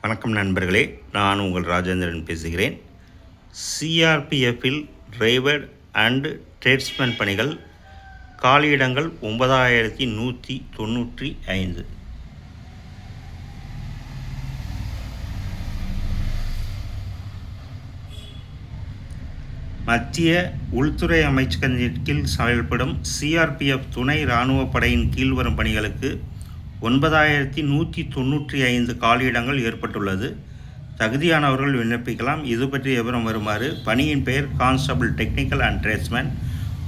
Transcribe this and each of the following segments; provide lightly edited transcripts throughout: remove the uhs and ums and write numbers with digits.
வணக்கம் நண்பர்களே, நான் உங்கள் ராஜேந்திரன் பேசுகிறேன். சிஆர்பிஎஃப்பில் டிரைவர் அண்ட் ட்ரேட்ஸ்மேன் பணிகள், காலியிடங்கள் 9195. மத்திய உள்துறை அமைச்சகத்தின் கீழ் செயல்படும் சிஆர்பிஎஃப் துணை இராணுவ படையின் கீழ் வரும் பணிகளுக்கு 9195 காலியிடங்கள் ஏற்பட்டுள்ளது. தகுதியானவர்கள் விண்ணப்பிக்கலாம். இது பற்றி விவரம் வருமாறு: பணியின் பெயர் கான்ஸ்டபிள் டெக்னிக்கல் அண்ட் ட்ரேட்ஸ்மேன்.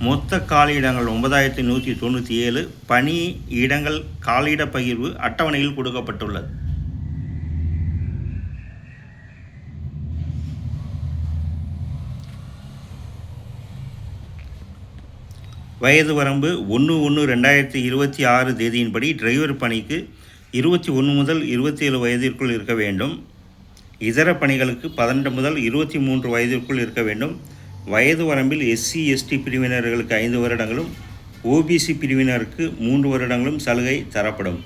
மொத்த காலியிடங்கள் 9197. பணி இடங்கள் காலியிட பகிர்வு அட்டவணையில் கொடுக்கப்பட்டுள்ளது. வயது வரம்பு 1/1/2026 தேதியின்படி டிரைவர் பணிக்கு 21 முதல் 27 வயதிற்குள் இருக்க வேண்டும். இதர பணிகளுக்கு 12 முதல் 23 வயதிற்குள் இருக்க வேண்டும். வயது வரம்பில் SC ST பிரிவினர்களுக்கு 5 வருடங்களும், OBC பிரிவினருக்கு 3 வருடங்களும் சலுகை தரப்படும்.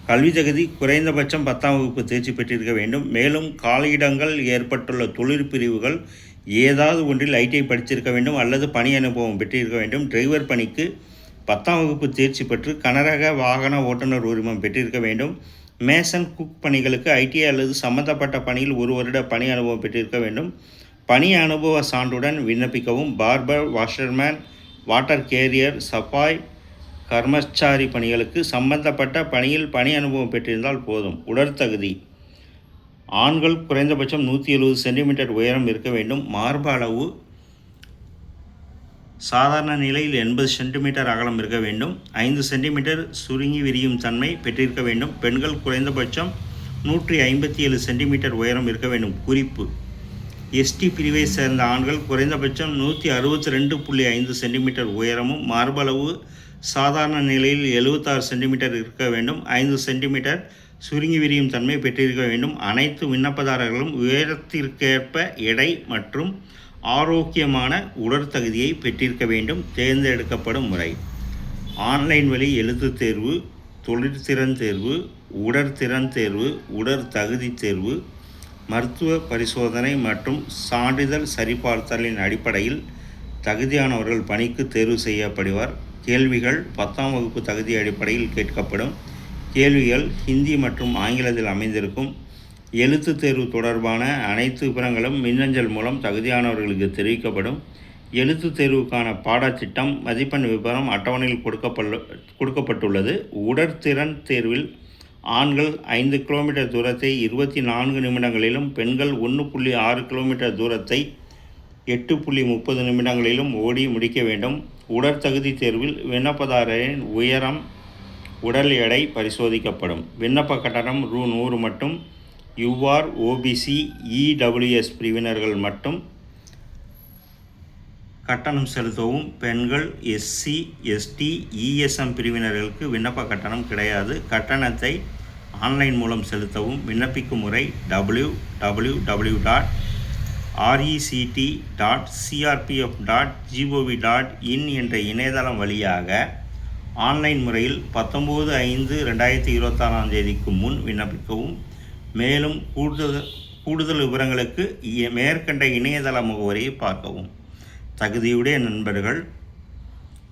கல்வி தகுதி குறைந்தபட்சம் 10ஆம் வகுப்பு தேர்ச்சி பெற்றிருக்க வேண்டும். மேலும் காலியிடங்கள் ஏற்பட்டுள்ள தொழிற்பிரிவுகள் ஏதாவது ஒன்றில் ITI படித்திருக்க வேண்டும் அல்லது பணி அனுபவம் பெற்றிருக்க வேண்டும். டிரைவர் பணிக்கு 10ஆம் வகுப்பு தேர்ச்சி பெற்று கனரக வாகன ஓட்டுநர் உரிமம் பெற்றிருக்க வேண்டும். மேசன் குக் பணிகளுக்கு ITI அல்லது சம்பந்தப்பட்ட பணியில் 1 வருட பணி அனுபவம் பெற்றிருக்க வேண்டும். பணி அனுபவ சான்றுடன் விண்ணப்பிக்கவும். பார்பர், வாஷர்மேன், வாட்டர் கேரியர், சஃபாய் கர்மச்சாரி பணிகளுக்கு சம்பந்தப்பட்ட பணியில் பணி அனுபவம் பெற்றிருந்தால் போதும். உடற்தகுதி: ஆண்கள் குறைந்தபட்சம் 170 சென்டிமீட்டர் உயரம் இருக்க வேண்டும். மார்பு அளவு சாதாரண நிலையில் 80 சென்டிமீட்டர் அகலம் இருக்க வேண்டும். 5 சென்டிமீட்டர் சுருங்கி விரியும் தன்மை பெற்றிருக்க வேண்டும். பெண்கள் குறைந்தபட்சம் 157 சென்டிமீட்டர் உயரம் இருக்க வேண்டும். குறிப்பு: ST பிரிவை சேர்ந்த ஆண்கள் குறைந்தபட்சம் 162.5 சென்டிமீட்டர் உயரமும், மார்பளவு சாதாரண நிலையில் 76 சென்டிமீட்டர் இருக்க வேண்டும். 5 சென்டிமீட்டர் சுருங்கி விரியும் தன்மை பெற்றிருக்க வேண்டும். அனைத்து விண்ணப்பதாரர்களும் உயரத்திற்கேற்ப எடை மற்றும் ஆரோக்கியமான உடற்தகுதியை பெற்றிருக்க வேண்டும். தேர்ந்தெடுக்கப்படும் முறை: ஆன்லைன் வழி எழுத்துத் தேர்வு, தொழிற்திறன் தேர்வு, உடற்திறன் தேர்வு, உடற்தகுதி தேர்வு, மருத்துவ பரிசோதனை மற்றும் சான்றிதழ் சரிபார்த்தலின் அடிப்படையில் தகுதியானவர்கள் பணிக்கு தேர்வு செய்யப்படுவர். கேள்விகள் 10ஆம் வகுப்பு தகுதி அடிப்படையில் கேட்கப்படும். கேள்விகள் ஹிந்தி மற்றும் ஆங்கிலத்தில் அமைந்திருக்கும். எழுத்து தேர்வு தொடர்பான அனைத்து விவரங்களும் மின்னஞ்சல் மூலம் தகுதியானவர்களுக்கு தெரிவிக்கப்படும். எழுத்து தேர்வுக்கான பாடத்திட்டம், மதிப்பெண் விவரம் அட்டவணையில் கொடுக்கப்பட்டுள்ளது. உடற்திறன் தேர்வில் ஆண்கள் 5 கிலோமீட்டர் தூரத்தை 24 நிமிடங்களிலும், பெண்கள் 1.6 கிலோமீட்டர் தூரத்தை 8.30 நிமிடங்களிலும் ஓடி முடிக்க வேண்டும். உடற்தகுதி தேர்வில் விண்ணப்பதாரரின் உயரம், உடல் எடை பரிசோதிக்கப்படும். விண்ணப்ப கட்டணம் ரூ. 100 மட்டும். UR, OBC, EWS பிரிவினர்கள் மட்டும் கட்டணம் செலுத்தவும். பெண்கள், SC, ST, ESM பிரிவினர்களுக்கு விண்ணப்ப கட்டணம் கிடையாது. கட்டணத்தை ஆன்லைன் மூலம் செலுத்தவும். விண்ணப்பிக்கும் முறை: www.rect.crpf.gov.in என்ற இணையதளம் வழியாக ஆன்லைன் முறையில் 19/5/2026 தேதிக்கு முன் விண்ணப்பிக்கவும். மேலும் கூடுதல் விவரங்களுக்கு மேற்கண்ட இணையதள முகவரியை பார்க்கவும். தகுதியுடைய நண்பர்கள்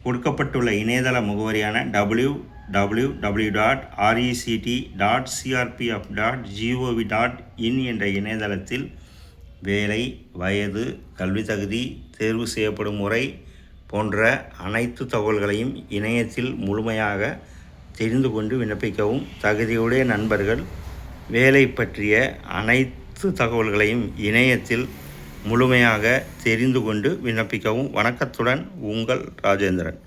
கொடுக்கப்பட்டுள்ள இணையதள முகவரியான www.rect.crpf.gov.in என்ற இணையதளத்தில் வேலை, வயது, கல்வி தகுதி, தேர்வு செய்யப்படும் முறை போன்ற அனைத்து தகவல்களையும் இணையத்தில் முழுமையாக தெரிந்து கொண்டு விண்ணப்பிக்கவும். தகுதியுடைய நண்பர்கள் வேலை பற்றிய அனைத்து தகவல்களையும் இணையத்தில் முழுமையாக தெரிந்து கொண்டு விண்ணப்பிக்கவும். வணக்கத்துடன், உங்கள் ராஜேந்திரன்.